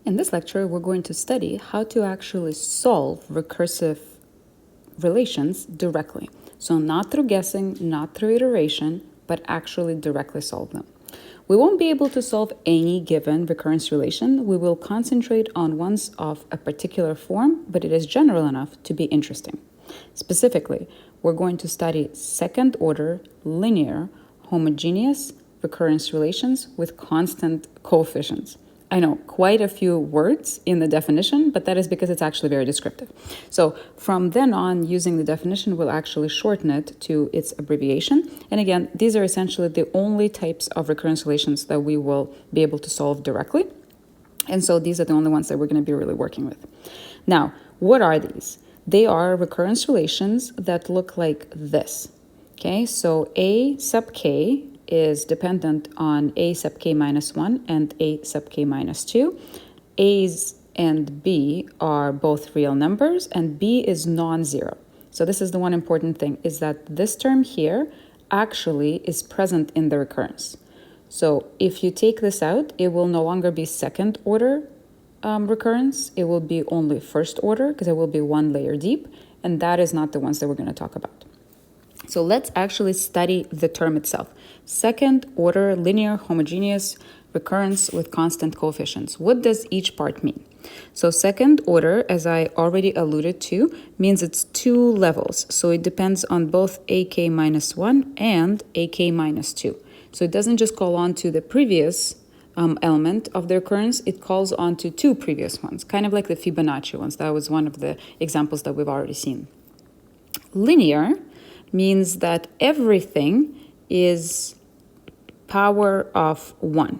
In this lecture, we're going to study how to actually solve recursive relations directly. So not through guessing, not through iteration, but actually directly solve them. We won't be able to solve any given recurrence relation. We will concentrate on ones of a particular form, but it is general enough to be interesting. Specifically, we're going to study second-order linear homogeneous recurrence relations with constant coefficients. I know, quite a few words in the definition, but that is because it's actually very descriptive. So from then on, using the definition, we'll actually shorten it to its abbreviation. And again, these are essentially the only types of recurrence relations that we will be able to solve directly. And so these are the only ones that we're going to be really working with. Now, what are these? They are recurrence relations that look like this. Okay, so A sub k is dependent on A sub k minus 1 and A sub k minus 2. A's and B are both real numbers, and B is non-zero. So this is the one important thing, is that this term here actually is present in the recurrence. So if you take this out, it will no longer be second order recurrence. It will be only first order because it will be one layer deep, and that is not the ones that we're going to talk about. So let's actually study the term itself. Second order linear homogeneous recurrence with constant coefficients. What does each part mean? So second order, as I already alluded to, means it's two levels. So it depends on both ak minus 1 and ak minus 2. So it doesn't just call on to the previous element of the recurrence, it calls on to two previous ones, kind of like the Fibonacci ones. That was one of the examples that we've already seen. Linear means that everything is power of 1.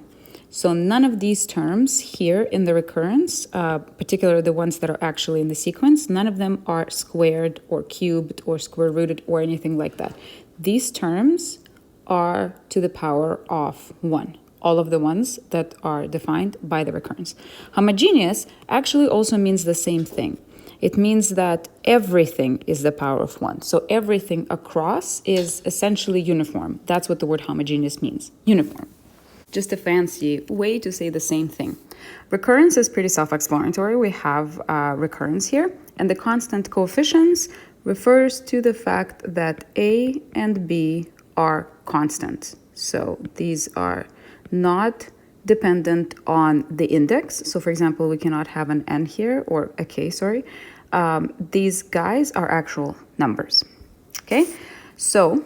So none of these terms here in the recurrence, particularly the ones that are actually in the sequence, none of them are squared or cubed or square rooted or anything like that. These terms are to the power of 1. All of the ones that are defined by the recurrence. Homogeneous actually also means the same thing. It means that everything is the power of 1. So everything across is essentially uniform. That's what the word homogeneous means, uniform. Just a fancy way to say the same thing. Recurrence is pretty self-explanatory. We have recurrence here, and the constant coefficients refers to the fact that A and B are constant. So these are not dependent on the index. So for example, we cannot have an n here, or a k, sorry. These guys are actual numbers. Okay, so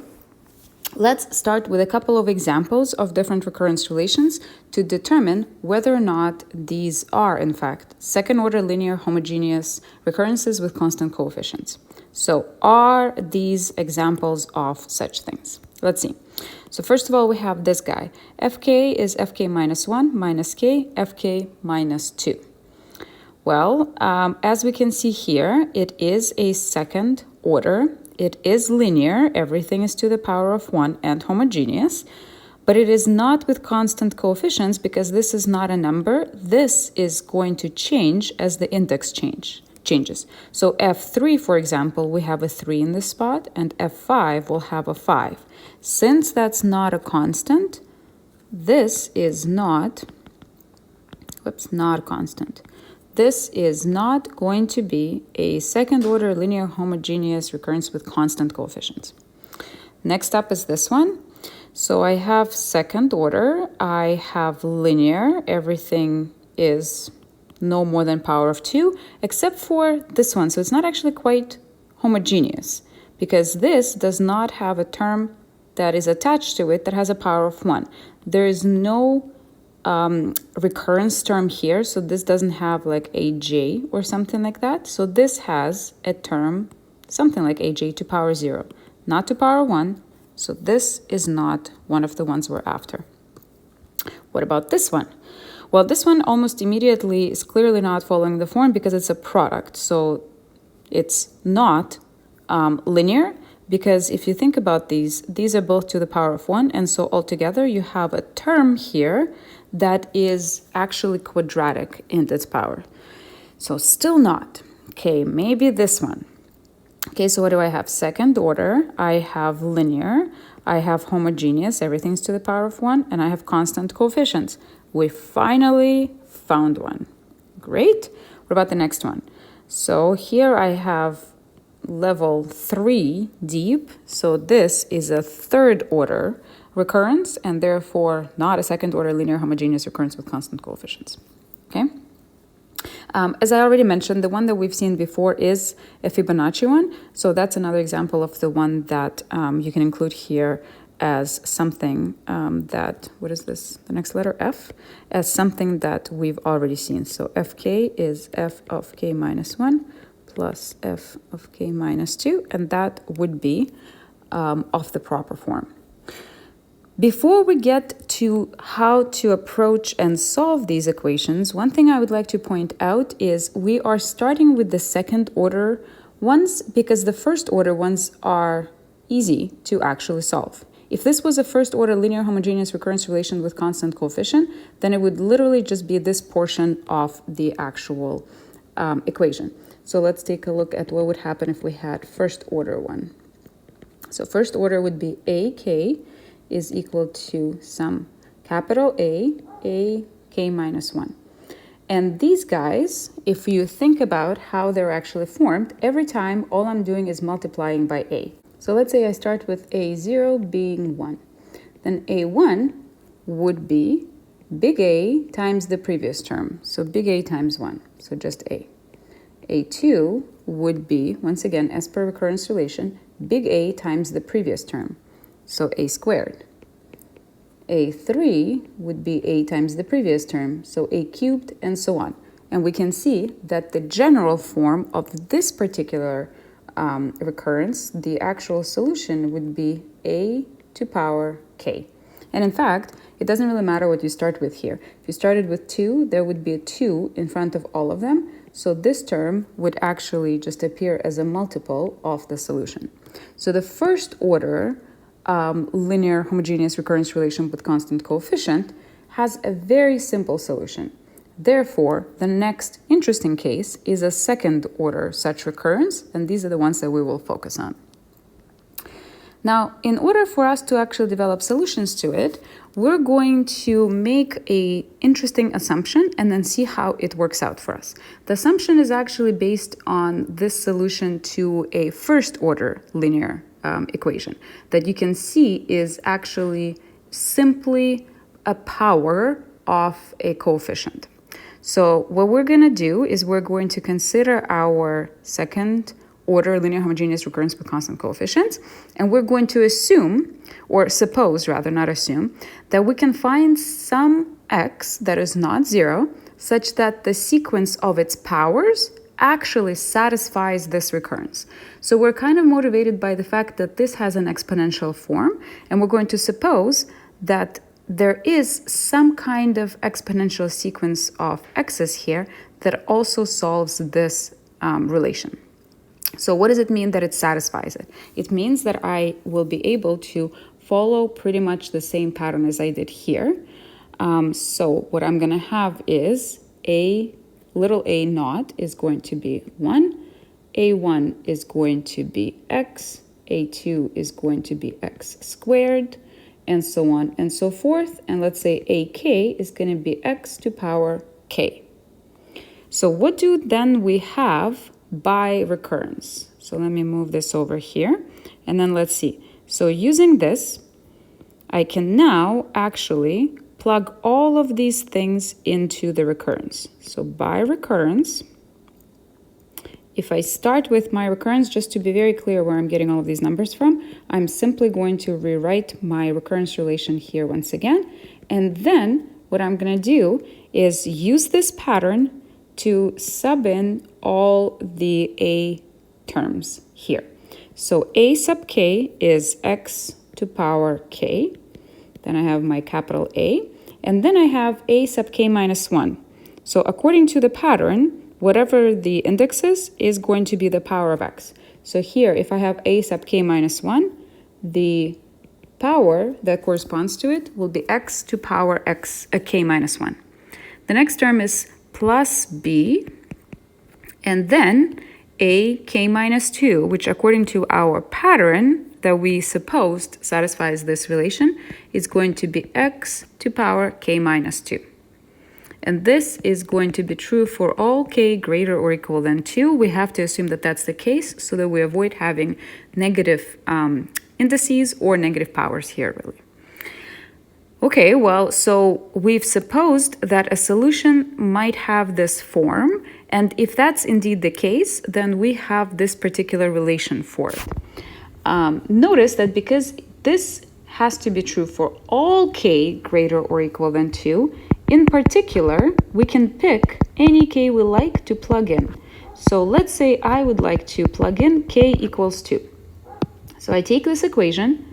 let's start with a couple of examples of different recurrence relations to determine whether or not these are, in fact, second-order linear homogeneous recurrences with constant coefficients. So are these examples of such things? Let's see. So first of all, we have this guy. Fk is Fk minus 1 minus k, Fk minus 2. Well, as we can see here, it is a second order. It is linear. Everything is to the power of 1 and homogeneous. But it is not with constant coefficients because this is not a number. This is going to change as the index changes. So F3, for example, we have a 3 in this spot, and F5 will have a 5. Since that's not a constant, this is not a constant. This is not going to be a second-order linear homogeneous recurrence with constant coefficients. Next up is this one. So I have second order, I have linear, everything is no more than power of 2, except for this one. So it's not actually quite homogeneous because this does not have a term that is attached to it that has a power of 1. There is no recurrence term here, so this doesn't have like a j or something like that. So this has a term, something like aj to power 0, not to power 1. So this is not one of the ones we're after. What about this one? Well, this one almost immediately is clearly not following the form because it's a product. So it's not linear because if you think about these are both to the power of 1. And so altogether you have a term here that is actually quadratic in its power. So still not. Okay, maybe this one. Okay, so what do I have? Second order, I have linear, I have homogeneous, everything's to the power of 1, and I have constant coefficients. We finally found one. Great. What about the next one? So here I have level 3 deep. So this is a third order recurrence and therefore not a second order linear homogeneous recurrence with constant coefficients. Okay. As I already mentioned, the one that we've seen before is a Fibonacci one. So that's another example of the one that you can include here as something that, what is this? The next letter, F, as something that we've already seen. So Fk is f of k minus 1 plus f of k minus 2, and that would be of the proper form. Before we get to how to approach and solve these equations, one thing I would like to point out is we are starting with the second order ones because the first order ones are easy to actually solve. If this was a first order linear homogeneous recurrence relation with constant coefficient, then it would literally just be this portion of the actual equation. So let's take a look at what would happen if we had first order one. So first order would be AK is equal to some capital A k minus 1. And these guys, if you think about how they're actually formed, every time all I'm doing is multiplying by A. So let's say I start with A0 being 1. Then A1 would be big A times the previous term. So big A times 1, so just A. A2 would be, once again, as per recurrence relation, big A times the previous term. So A squared. A3 would be A times the previous term, so A cubed, and so on. And we can see that the general form of this particular recurrence, the actual solution would be A to power k. And in fact, it doesn't really matter what you start with here. If you started with 2, there would be a 2 in front of all of them. So this term would actually just appear as a multiple of the solution. So the first order linear homogeneous recurrence relation with constant coefficient has a very simple solution. Therefore, the next interesting case is a second order such recurrence, and these are the ones that we will focus on. Now, in order for us to actually develop solutions to it, we're going to make an interesting assumption and then see how it works out for us. The assumption is actually based on this solution to a first order linear equation that you can see is actually simply a power of a coefficient. So what we're going to do is we're going to consider our second order linear homogeneous recurrence with constant coefficients, and we're going to assume, or suppose rather, not assume, that we can find some x that is not 0 such that the sequence of its powers actually satisfies this recurrence. So we're kind of motivated by the fact that this has an exponential form, and we're going to suppose that there is some kind of exponential sequence of x's here that also solves this relation. So what does it mean that it satisfies it? It means that I will be able to follow pretty much the same pattern as I did here. So what I'm going to have is little a naught is going to be 1, a1 is going to be x, a2 is going to be x squared, and so on and so forth. And let's say ak is going to be x to power k. So what do then we have by recurrence? So let me move this over here, and then let's see. So using this, I can now actually plug all of these things into the recurrence. So by recurrence, if I start with my recurrence, just to be very clear where I'm getting all of these numbers from, I'm simply going to rewrite my recurrence relation here once again. And then what I'm going to do is use this pattern to sub in all the a terms here. So a sub k is x to power k. Then I have my capital A. And then I have a sub k minus 1. So according to the pattern, whatever the index is going to be the power of x. So here, if I have a sub k minus 1, the power that corresponds to it will be x to power k minus 1. The next term is plus b, and then a k minus 2, which according to our pattern that we supposed satisfies this relation, is going to be x to power k minus 2. And this is going to be true for all k greater or equal than 2. We have to assume that that's the case so that we avoid having negative indices or negative powers here, really. Okay, well, so we've supposed that a solution might have this form, and if that's indeed the case, then we have this particular relation for it. Notice that because this has to be true for all k greater or equal than 2, in particular, we can pick any k we like to plug in. So let's say I would like to plug in k equals 2. So I take this equation,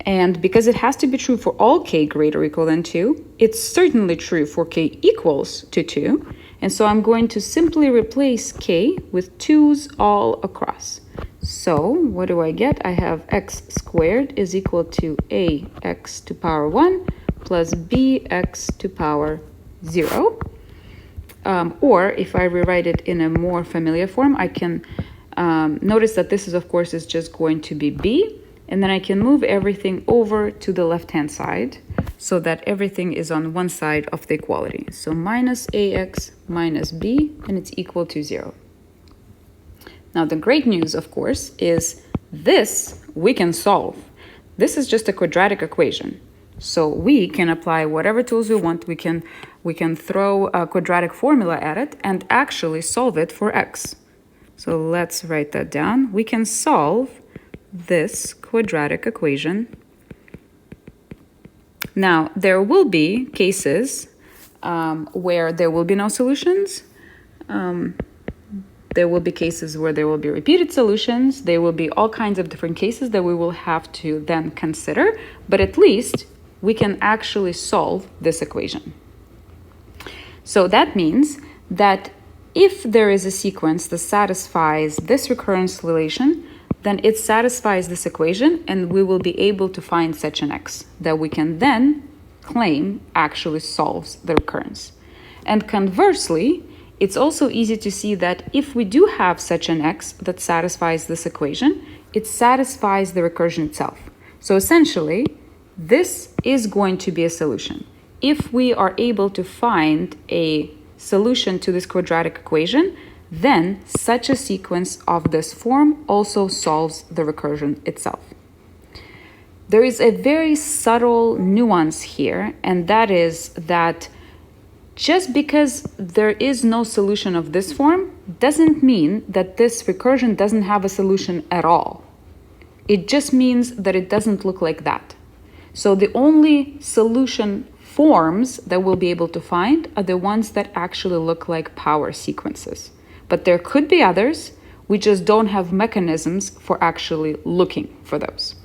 and because it has to be true for all k greater or equal than 2, it's certainly true for k equals to 2. And so I'm going to simply replace k with 2's all across. So what do I get? I have x squared is equal to ax to power 1 plus bx to power 0. Or if I rewrite it in a more familiar form, I can notice that this is, of course, is just going to be b. And then I can move everything over to the left-hand side so that everything is on one side of the equality. So minus ax minus b, and it's equal to 0. Now, the great news, of course, is this we can solve. This is just a quadratic equation. So we can apply whatever tools we want. We can throw a quadratic formula at it and actually solve it for x. So let's write that down. We can solve this quadratic equation. Now, there will be cases where there will be no solutions. There will be cases where there will be repeated solutions. There will be all kinds of different cases that we will have to then consider, but at least we can actually solve this equation. So that means that if there is a sequence that satisfies this recurrence relation, then it satisfies this equation, and we will be able to find such an x that we can then claim actually solves the recurrence. And conversely, it's also easy to see that if we do have such an x that satisfies this equation, it satisfies the recursion itself. So essentially, this is going to be a solution. If we are able to find a solution to this quadratic equation, then such a sequence of this form also solves the recursion itself. There is a very subtle nuance here, and that is that just because there is no solution of this form doesn't mean that this recursion doesn't have a solution at all. It just means that it doesn't look like that. So the only solution forms that we'll be able to find are the ones that actually look like power sequences. But there could be others. We just don't have mechanisms for actually looking for those.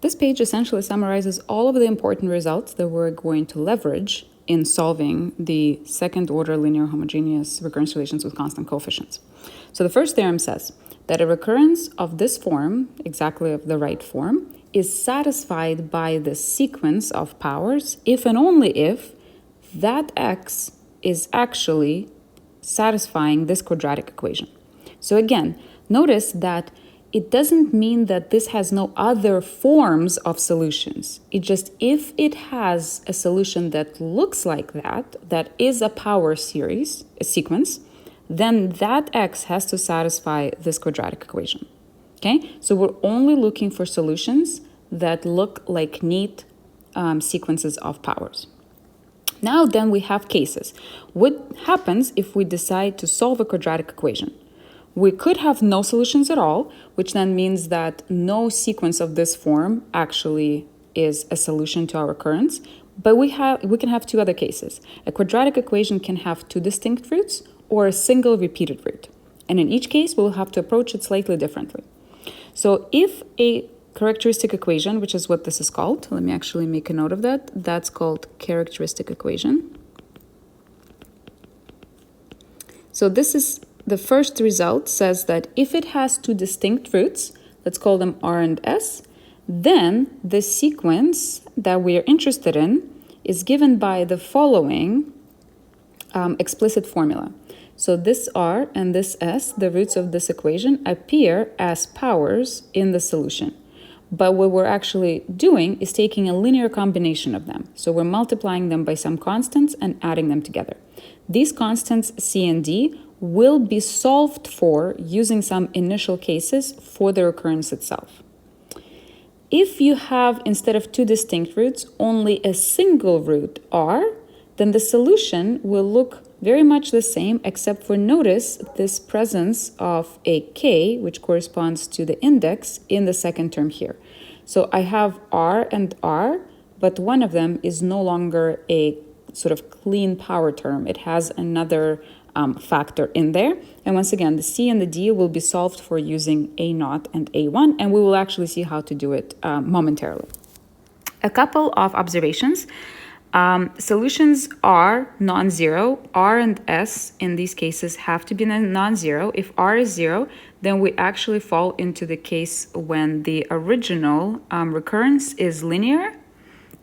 This page essentially summarizes all of the important results that we're going to leverage in solving the second-order linear homogeneous recurrence relations with constant coefficients. So the first theorem says that a recurrence of this form, exactly of the right form, is satisfied by the sequence of powers if and only if that x is actually satisfying this quadratic equation. So again, notice that it doesn't mean that this has no other forms of solutions. It just, if it has a solution that looks like that, that is a power series, a sequence, then that x has to satisfy this quadratic equation. Okay, so we're only looking for solutions that look like neat sequences of powers. Now then we have cases. What happens if we decide to solve a quadratic equation? We could have no solutions at all, which then means that no sequence of this form actually is a solution to our recurrence. But we can have two other cases. A quadratic equation can have two distinct roots or a single repeated root. And in each case, we'll have to approach it slightly differently. So if a characteristic equation, which is what this is called. Let me actually make a note of that. That's called characteristic equation. So this is the first result, says that if it has two distinct roots, let's call them R and S, then the sequence that we are interested in is given by the following explicit formula. So this R and this S, the roots of this equation, appear as powers in the solution. But what we're actually doing is taking a linear combination of them. So we're multiplying them by some constants and adding them together. These constants, C and D, will be solved for using some initial cases for the recurrence itself. If you have, instead of two distinct roots, only a single root R, then the solution will look very much the same, except for, notice this presence of a k, which corresponds to the index in the second term here. So I have R and R, but one of them is no longer a sort of clean power term. It has another factor in there. And once again, the C and the D will be solved for using A0 and A1, and we will actually see how to do it momentarily. A couple of observations. Solutions are non-zero. R and S in these cases have to be non-zero. If R is 0, then we actually fall into the case when the original recurrence is linear.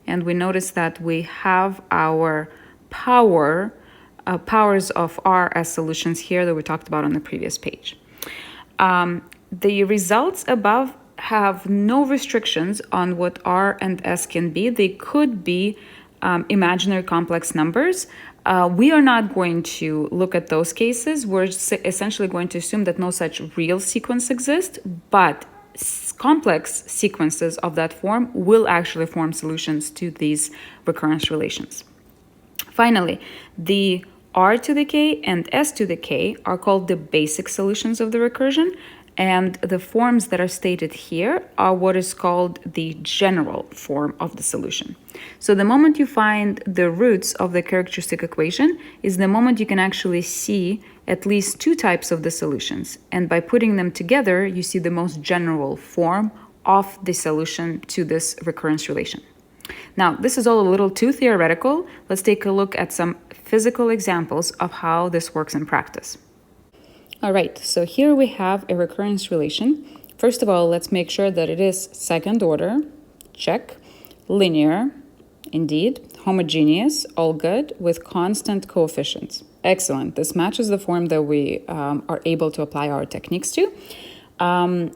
And we notice that we have our powers of R as solutions here that we talked about on the previous page. The results above have no restrictions on what R and S can be. They could be imaginary complex numbers. We are not going to look at those cases. We're essentially going to assume that no such real sequence exists, but complex sequences of that form will actually form solutions to these recurrence relations. Finally, the R to the k and S to the k are called the basic solutions of the recursion, and the forms that are stated here are what is called the general form of the solution. So the moment you find the roots of the characteristic equation is the moment you can actually see at least two types of the solutions. And by putting them together, you see the most general form of the solution to this recurrence relation. Now, this is all a little too theoretical. Let's take a look at some physical examples of how this works in practice. All right, so here we have a recurrence relation. First of all, let's make sure that it is second order, check, linear, indeed, homogeneous, all good, with constant coefficients. Excellent, this matches the form that we are able to apply our techniques to.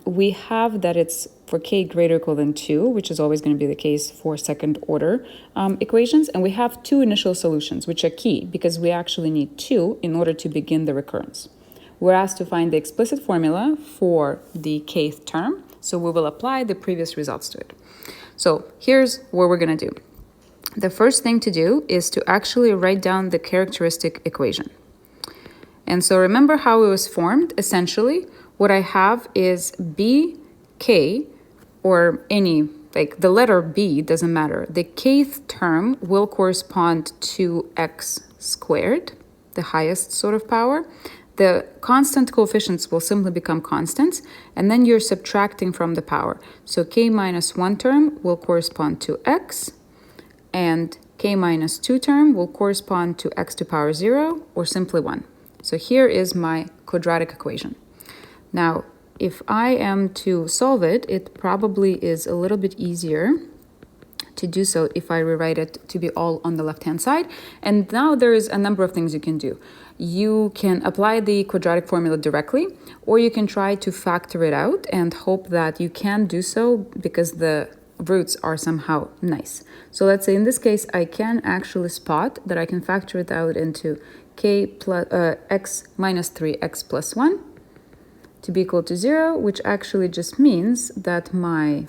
We have that it's for k greater or equal than 2, which is always going to be the case for second order equations. And we have two initial solutions, which are key because we actually need 2 in order to begin the recurrence. We're asked to find the explicit formula for the kth term, so we will apply the previous results to it. So here's what we're going to do. The first thing to do is to actually write down the characteristic equation. And so remember how it was formed. Essentially, what I have is bk, or any, like the letter b, doesn't matter. The kth term will correspond to x squared, the highest sort of power. The constant coefficients will simply become constants, and then you're subtracting from the power. So k minus 1 term will correspond to x, and k minus 2 term will correspond to x to power 0, or simply 1. So here is my quadratic equation. Now, if I am to solve it, it probably is a little bit easier to do so if I rewrite it to be all on the left-hand side. And now there is a number of things you can do. You can apply the quadratic formula directly, or you can try to factor it out and hope that you can do so because the roots are somehow nice. So let's say in this case, I can actually spot that I can factor it out into k plus x minus 3x plus 1 to be equal to 0, which actually just means that my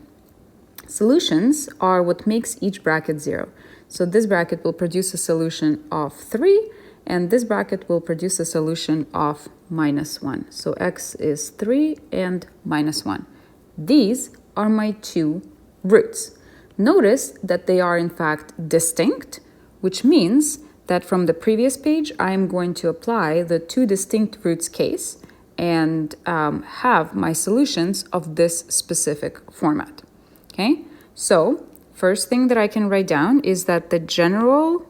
solutions are what makes each bracket 0. So this bracket will produce a solution of 3, and this bracket will produce a solution of minus 1. So x is 3 and minus 1. These are my two roots. Notice that they are in fact distinct, which means that from the previous page, I am going to apply the two distinct roots case and have my solutions of this specific format. Okay, so first thing that I can write down is that the general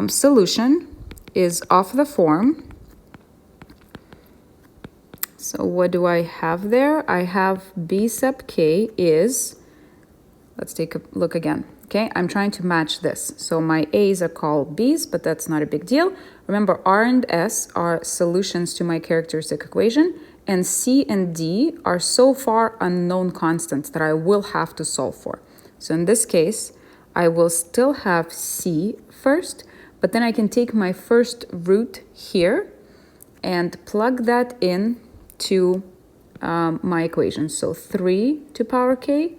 solution is of the form. So what do I have there? I have b sub k is, let's take a look again. Okay, I'm trying to match this. So my a's are called b's, but that's not a big deal. Remember, r and s are solutions to my characteristic equation, and C and D are so far unknown constants that I will have to solve for. So in this case, I will still have C first, but then I can take my first root here and plug that in to my equation. So 3 to power k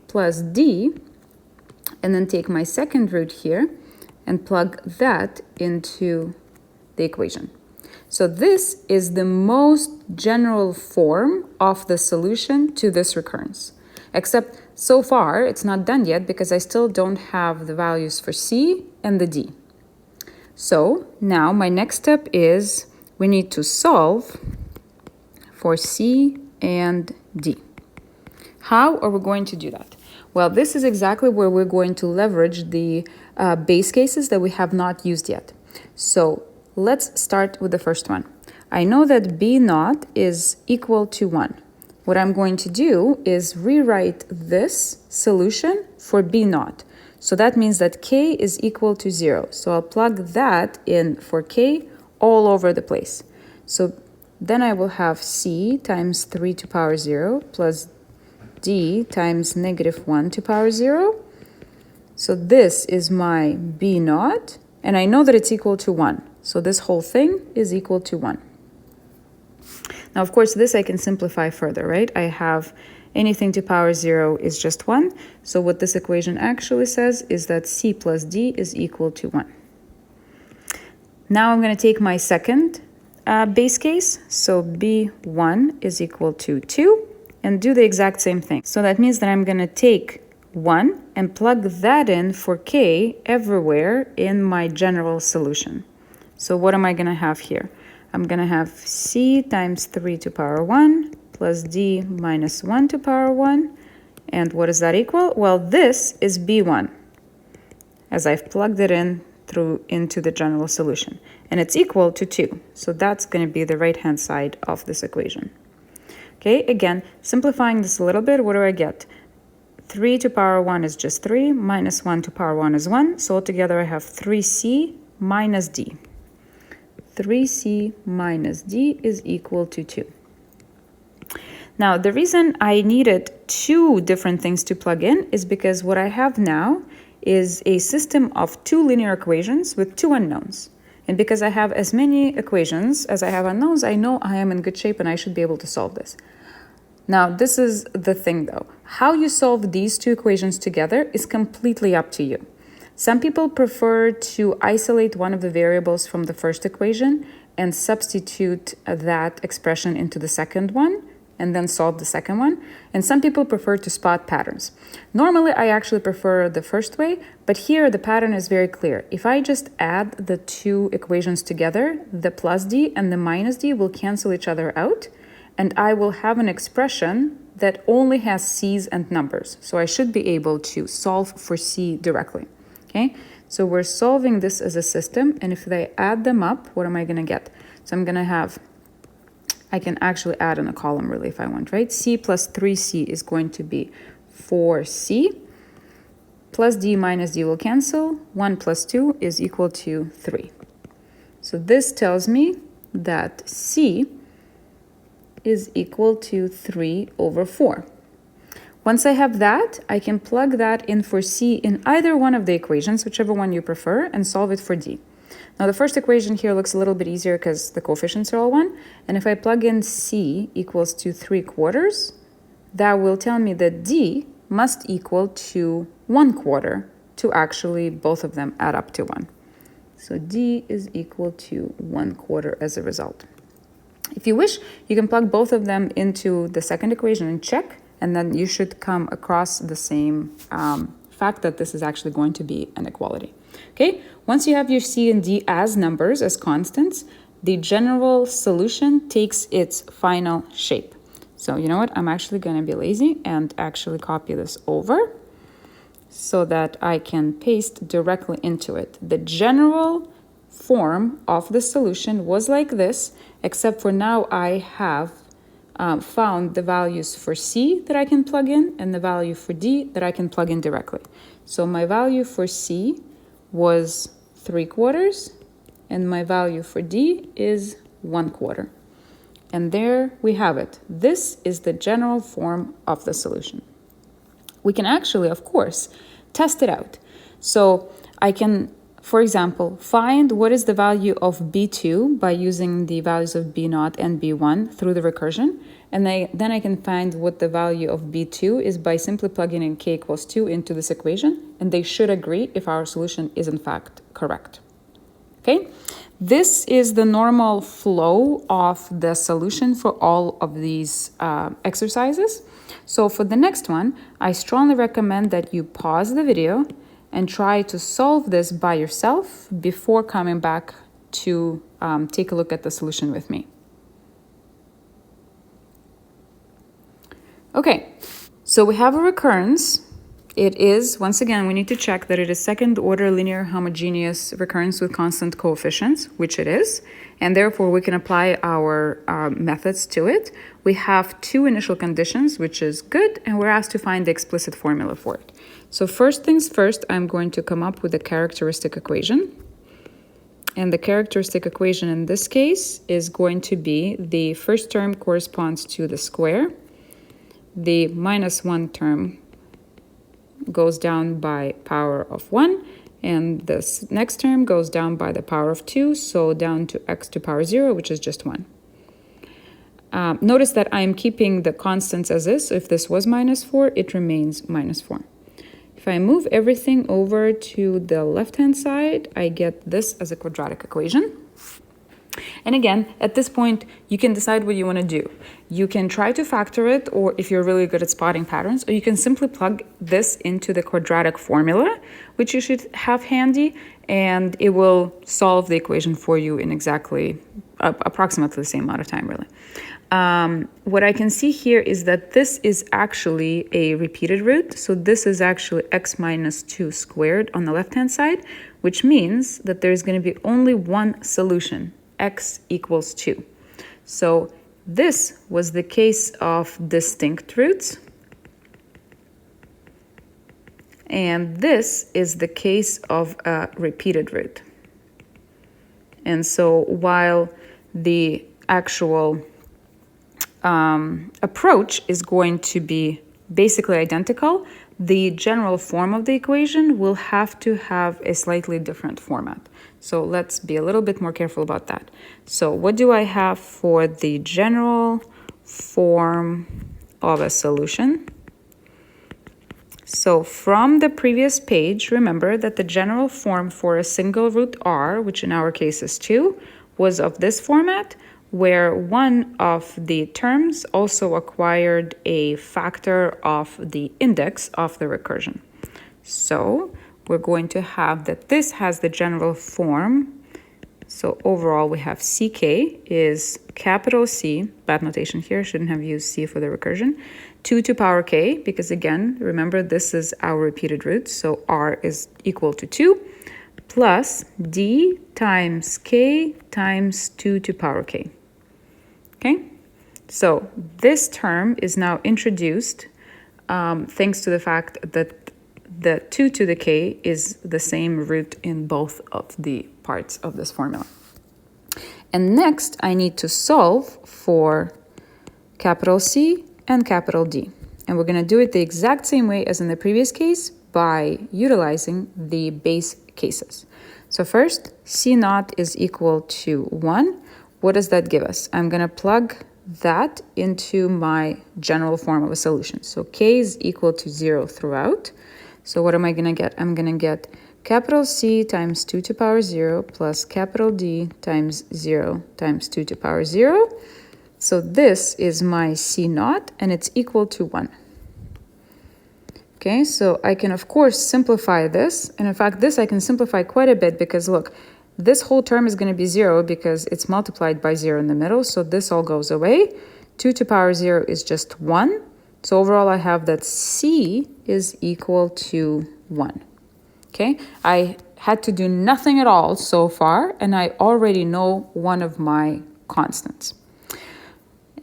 plus d, and then take my second root here and plug that into the equation. So this is the most general form of the solution to this recurrence. Except so far, it's not done yet because I still don't have the values for C and the D. So now my next step is we need to solve for C and D. How are we going to do that? Well, this is exactly where we're going to leverage the base cases that we have not used yet. So let's start with the first one. I know that B naught is equal to 1. What I'm going to do is rewrite this solution for B naught. So that means that K is equal to 0. So I'll plug that in for K all over the place. So then I will have C times 3 to power 0 plus D times -1 to power 0. So this is my B naught, and I know that it's equal to 1. So this whole thing is equal to 1. Now, of course, this I can simplify further, right? I have anything to power 0 is just 1. So what this equation actually says is that C plus D is equal to 1. Now I'm going to take my second base case. So B1 is equal to 2 and do the exact same thing. So that means that I'm going to take 1 and plug that in for K everywhere in my general solution. So what am I going to have here? I'm going to have C times 3 to power 1 plus D minus 1 to power 1. And what does that equal? Well, this is B1 as I've plugged it in into the general solution. And it's equal to 2. So that's going to be the right-hand side of this equation. Okay, again, simplifying this a little bit, what do I get? 3 to power 1 is just 3, minus 1 to power 1 is 1. So altogether I have 3C minus D. 3C minus D is equal to 2. Now, the reason I needed two different things to plug in is because what I have now is a system of two linear equations with two unknowns. And because I have as many equations as I have unknowns, I know I am in good shape and I should be able to solve this. Now, this is the thing though. How you solve these two equations together is completely up to you. Some people prefer to isolate one of the variables from the first equation and substitute that expression into the second one and then solve the second one. And some people prefer to spot patterns. Normally, I actually prefer the first way, but here the pattern is very clear. If I just add the two equations together, the plus D and the minus D will cancel each other out, and I will have an expression that only has C's and numbers. So I should be able to solve for C directly. Okay, so we're solving this as a system, and if they add them up, what am I going to get? So I'm going to have, I can actually add in a column really if I want, right? C plus 3C is going to be 4C, plus D minus D will cancel, 1 plus 2 is equal to 3. So this tells me that C is equal to 3 over 4. Once I have that, I can plug that in for C in either one of the equations, whichever one you prefer, and solve it for D. Now the first equation here looks a little bit easier because the coefficients are all 1. And if I plug in C equals to 3/4, that will tell me that D must equal to 1/4 to actually both of them add up to 1. So D is equal to 1/4 as a result. If you wish, you can plug both of them into the second equation and check, and then you should come across the same fact that this is actually going to be an equality. Okay, once you have your C and D as numbers, as constants, the general solution takes its final shape. So you know what, I'm actually going to be lazy and actually copy this over so that I can paste directly into it. The general form of the solution was like this, except for now I have found the values for C that I can plug in and the value for D that I can plug in directly. So my value for C was 3/4 and my value for D is 1/4. And there we have it. This is the general form of the solution. We can actually, of course, test it out. So I can, for example, find what is the value of B2 by using the values of B0 and B1 through the recursion. And then I can find what the value of B2 is by simply plugging in k equals 2 into this equation. And they should agree if our solution is in fact correct. Okay? This is the normal flow of the solution for all of these exercises. So for the next one, I strongly recommend that you pause the video and try to solve this by yourself before coming back to take a look at the solution with me. Okay, so we have a recurrence. It is, once again, we need to check that it is second order linear homogeneous recurrence with constant coefficients, which it is, and therefore we can apply our methods to it. We have two initial conditions, which is good, and we're asked to find the explicit formula for it. So first things first, I'm going to come up with a characteristic equation. And the characteristic equation in this case is going to be the first term corresponds to the square. The minus 1 term goes down by power of 1, and this next term goes down by the power of 2, so down to x to power 0, which is just 1. Notice that I am keeping the constants as is, so if this was minus 4, it remains minus 4. If I move everything over to the left-hand side, I get this as a quadratic equation. And again, at this point, you can decide what you want to do. You can try to factor it, or if you're really good at spotting patterns, or you can simply plug this into the quadratic formula, which you should have handy, and it will solve the equation for you in exactly, approximately the same amount of time, really. What I can see here is that this is actually a repeated root. So this is actually x minus 2 squared on the left-hand side, which means that there's going to be only one solution, x equals 2. So this was the case of distinct roots. And this is the case of a repeated root. And so while the actual approach is going to be basically identical, the general form of the equation will have to have a slightly different format. So let's be a little bit more careful about that. So what do I have for the general form of a solution? So from the previous page, remember that the general form for a single root r, which in our case is 2, was of this format, where one of the terms also acquired a factor of the index of the recursion. So we're going to have that this has the general form. So overall we have ck is capital C, bad notation here, shouldn't have used C for the recursion, 2 to power k, because again, remember this is our repeated root, so r is equal to 2, plus d times k times 2 to power k. Okay, so this term is now introduced thanks to the fact that the 2 to the k is the same root in both of the parts of this formula. And next, I need to solve for capital C and capital D. And we're going to do it the exact same way as in the previous case by utilizing the base cases. So first, C0 is equal to 1. What does that give us? I'm going to plug that into my general form of a solution. So k is equal to 0 throughout. So what am I going to get? I'm going to get capital C times 2 to power 0 plus capital D times 0 times 2 to power 0. So this is my C0, and it's equal to 1. Okay, so I can, of course, simplify this. And in fact, this I can simplify quite a bit because, look, this whole term is going to be 0 because it's multiplied by 0 in the middle. So this all goes away. 2 to power 0 is just 1. So overall, I have that C is equal to 1. Okay, I had to do nothing at all so far, and I already know one of my constants.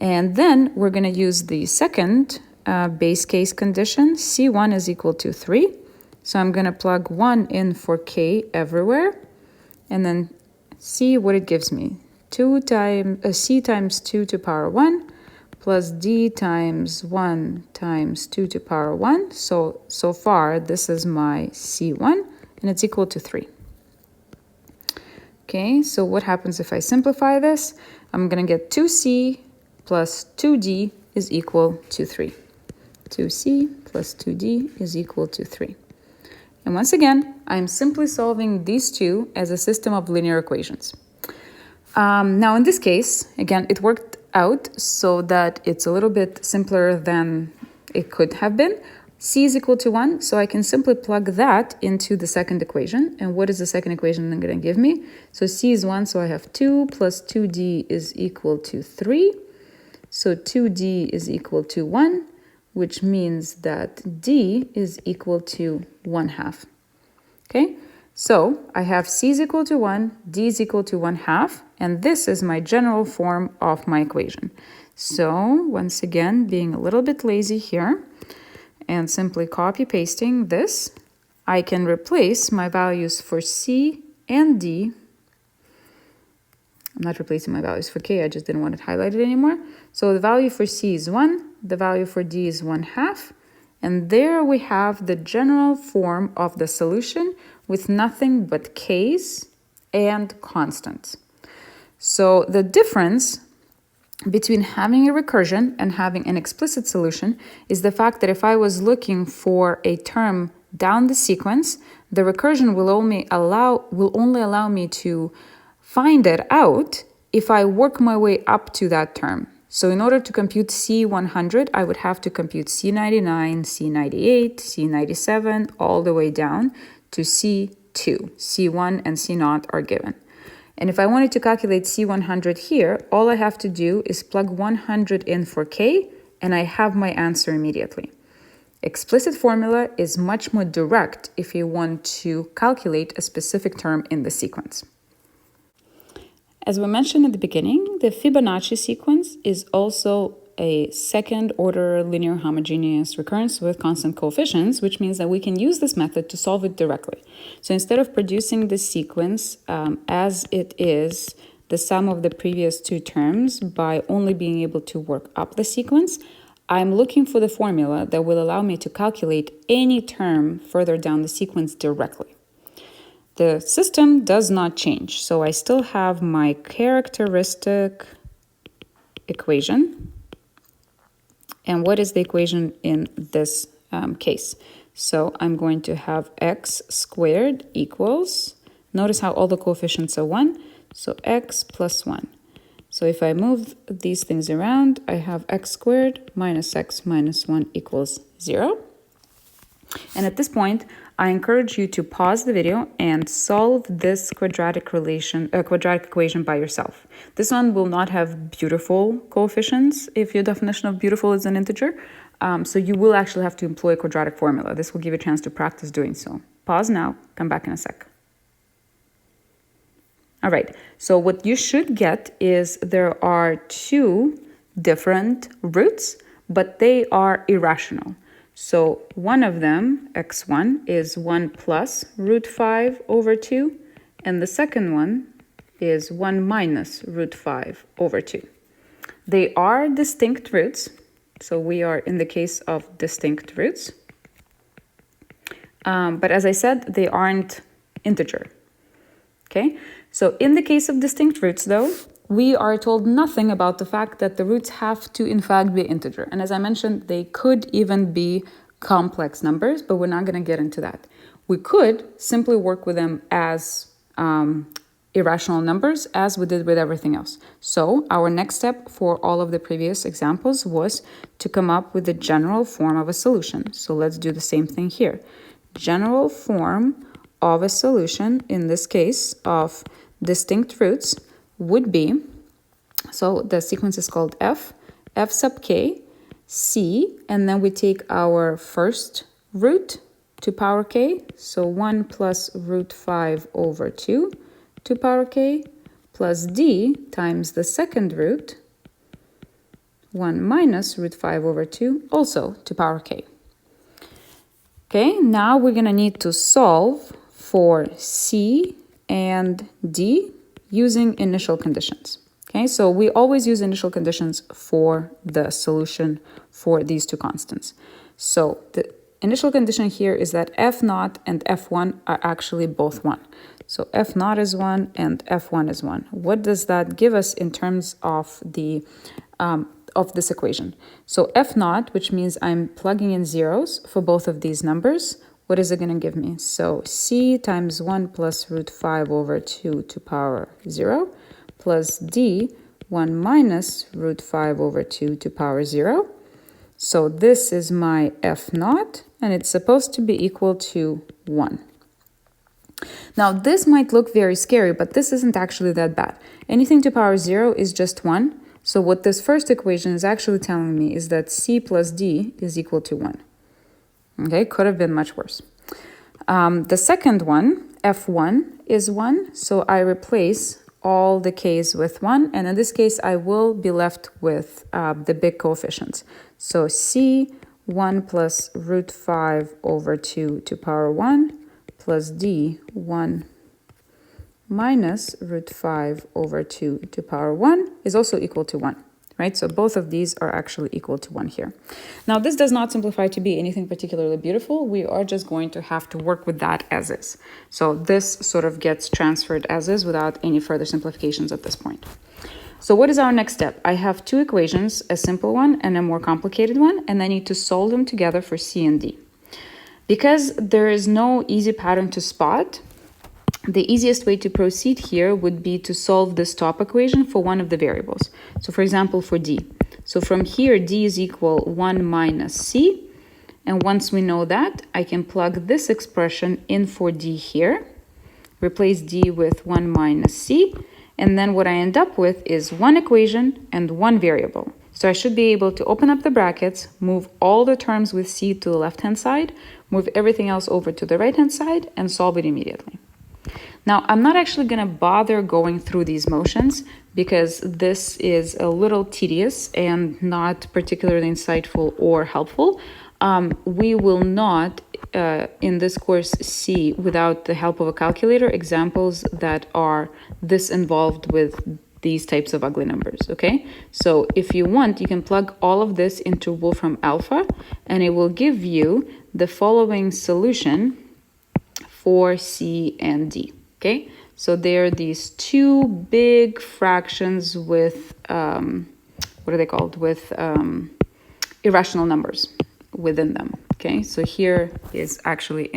And then we're going to use the second base case condition. C1 is equal to 3. So I'm going to plug 1 in for k everywhere, and then see what it gives me. c times 2 to power 1 plus d times 1 times 2 to power 1. So far, this is my c1, and it's equal to 3. Okay, so what happens if I simplify this? I'm going to get 2c plus 2d is equal to 3. 2c plus 2d is equal to 3. And once again, I'm simply solving these two as a system of linear equations. Now, in this case, again, it worked out so that it's a little bit simpler than it could have been. C is equal to 1, so I can simply plug that into the second equation. And what is the second equation going to give me? So C is 1, so I have 2 plus 2D is equal to 3. So 2D is equal to 1, which means that D is equal to 1/2. Okay, so I have C is equal to 1, D is equal to 1/2, and this is my general form of my equation. So once again, being a little bit lazy here, and simply copy pasting this, I can replace my values for C and D. I'm not replacing my values for K, I just didn't want it highlighted anymore. So the value for C is 1, the value for D is 1/2, and there we have the general form of the solution with nothing but K's and constants. So the difference between having a recursion and having an explicit solution is the fact that if I was looking for a term down the sequence, the recursion will only allow me to find it out if I work my way up to that term. So in order to compute C100, I would have to compute C99, C98, C97, all the way down to C2. C1 and C0 are given. And if I wanted to calculate C100 here, all I have to do is plug 100 in for K, and I have my answer immediately. Explicit formula is much more direct if you want to calculate a specific term in the sequence. As we mentioned at the beginning, the Fibonacci sequence is also a second-order linear homogeneous recurrence with constant coefficients, which means that we can use this method to solve it directly. So instead of producing the sequence as it is the sum of the previous two terms by only being able to work up the sequence, I'm looking for the formula that will allow me to calculate any term further down the sequence directly. The system does not change, so I still have my characteristic equation. And what is the equation in this case? So I'm going to have x squared equals, notice how all the coefficients are 1, so x plus 1. So if I move these things around, I have x squared minus x minus 1 equals 0. And at this point, I encourage you to pause the video and solve this quadratic equation by yourself. This one will not have beautiful coefficients if your definition of beautiful is an integer. So you will actually have to employ a quadratic formula. This will give you a chance to practice doing so. Pause now, come back in a sec. All right, so what you should get is there are two different roots, but they are irrational. So one of them, x1, is 1 plus root 5 over 2, and the second one is 1 minus root 5 over 2. They are distinct roots, so we are in the case of distinct roots. But as I said, they aren't integer, okay? So in the case of distinct roots, though, we are told nothing about the fact that the roots have to, in fact, be integer. And as I mentioned, they could even be complex numbers, but we're not going to get into that. We could simply work with them as irrational numbers, as we did with everything else. So our next step for all of the previous examples was to come up with the general form of a solution. So let's do the same thing here. General form of a solution, in this case, of distinct roots would be, so the sequence is called f sub k, c, and then we take our first root to power k, so 1 plus root 5 over 2 to power k, plus d times the second root, 1 minus root 5 over 2, also to power k. Okay, now we're going to need to solve for c and d using initial conditions. Okay, so we always use initial conditions for the solution for these two constants. So the initial condition here is that f0 and f1 are actually both 1. So f0 is 1 and f1 is 1. What does that give us in terms of the of this equation? So f0, which means I'm plugging in zeros for both of these numbers, what is it going to give me? So c times 1 plus root 5 over 2 to power 0 plus d 1 minus root 5 over 2 to power 0. So this is my f0, and it's supposed to be equal to 1. Now, this might look very scary, but this isn't actually that bad. Anything to power 0 is just 1. So what this first equation is actually telling me is that c plus d is equal to 1. Okay, could have been much worse. The second one, f1, is 1. So I replace all the k's with 1. And in this case, I will be left with the big coefficients. So c 1 plus root 5 over 2 to power 1 plus d 1 minus root 5 over 2 to power 1 is also equal to 1, right? So both of these are actually equal to 1 here. Now, this does not simplify to be anything particularly beautiful. We are just going to have to work with that as is. So this sort of gets transferred as is without any further simplifications at this point. So what is our next step? I have two equations, a simple one and a more complicated one, and I need to solve them together for c and d. Because there is no easy pattern to spot, the easiest way to proceed here would be to solve this top equation for one of the variables. So for example, for d. So from here, d is equal 1 minus c. And once we know that, I can plug this expression in for d here, replace d with 1 minus c. And then what I end up with is one equation and one variable. So I should be able to open up the brackets, move all the terms with c to the left-hand side, move everything else over to the right-hand side, and solve it immediately. Now, I'm not actually going to bother going through these motions because this is a little tedious and not particularly insightful or helpful. We will not, in this course, see, without the help of a calculator, examples that are this involved with these types of ugly numbers, okay? So if you want, you can plug all of this into Wolfram Alpha, and it will give you the following solution for c and d, okay? So there are these two big fractions with, what are they called? With irrational numbers within them, okay? So here is actually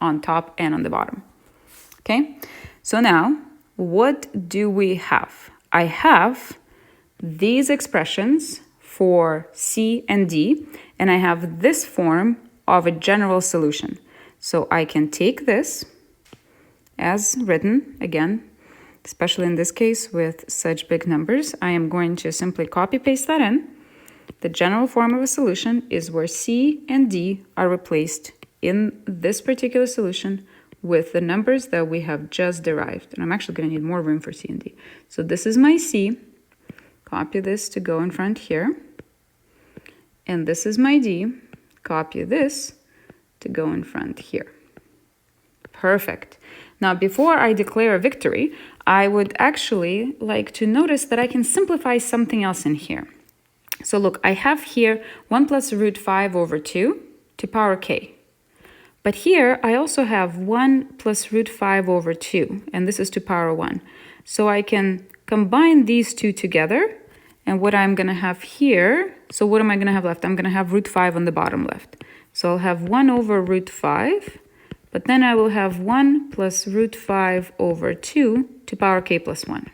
on top and on the bottom, okay? So now, what do we have? I have these expressions for c and d, and I have this form of a general solution. So I can take this as written, again, especially in this case with such big numbers, I am going to simply copy paste that in. The general form of a solution is where c and d are replaced in this particular solution with the numbers that we have just derived. And I'm actually going to need more room for c and d. So this is my c. Copy this to go in front here. And this is my d. Copy this to go in front here. Perfect. Now, before I declare a victory, I would actually like to notice that I can simplify something else in here. So look, I have here 1 plus root 5 over 2 to power k. But here, I also have 1 plus root 5 over 2, and this is to power 1. So I can combine these two together, and what I'm going to have here, so what am I going to have left? I'm going to have root 5 on the bottom left. So I'll have 1 over root 5, but then I will have 1 plus root 5 over 2 to power k plus 1.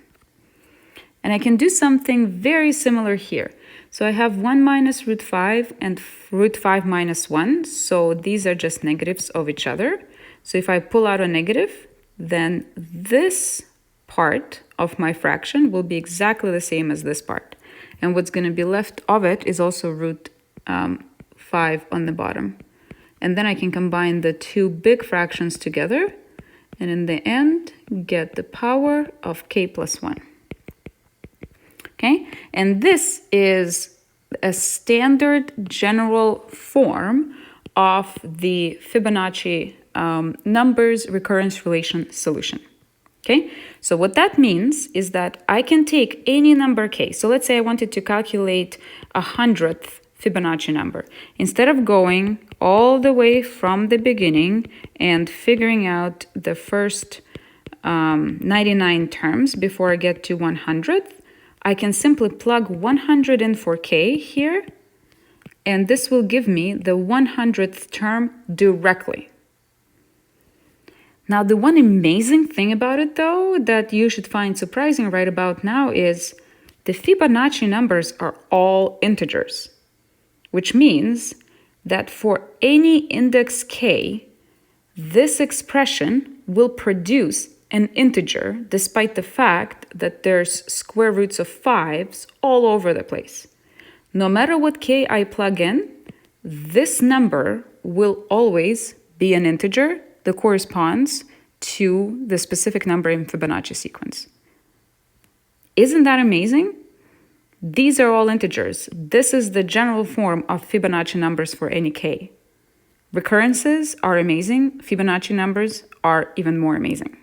And I can do something very similar here. So I have 1 minus root 5 and root 5 minus 1. So these are just negatives of each other. So if I pull out a negative, then this part of my fraction will be exactly the same as this part. And what's going to be left of it is also root 5 on the bottom. And then I can combine the two big fractions together, and in the end, get the power of k plus 1. Okay? And this is a standard general form of the Fibonacci numbers recurrence relation solution. Okay, so what that means is that I can take any number k. So let's say I wanted to calculate 100th Fibonacci number. Instead of going all the way from the beginning and figuring out the first 99 terms before I get to 100th, I can simply plug 100 in for k here, and this will give me the 100th term directly. Now, the one amazing thing about it, though, that you should find surprising right about now is the Fibonacci numbers are all integers, which means that for any index k, this expression will produce an integer despite the fact that there's square roots of 5s all over the place. No matter what k I plug in, this number will always be an integer that corresponds to the specific number in Fibonacci sequence. Isn't that amazing? These are all integers. This is the general form of Fibonacci numbers for any k. Recurrences are amazing. Fibonacci numbers are even more amazing.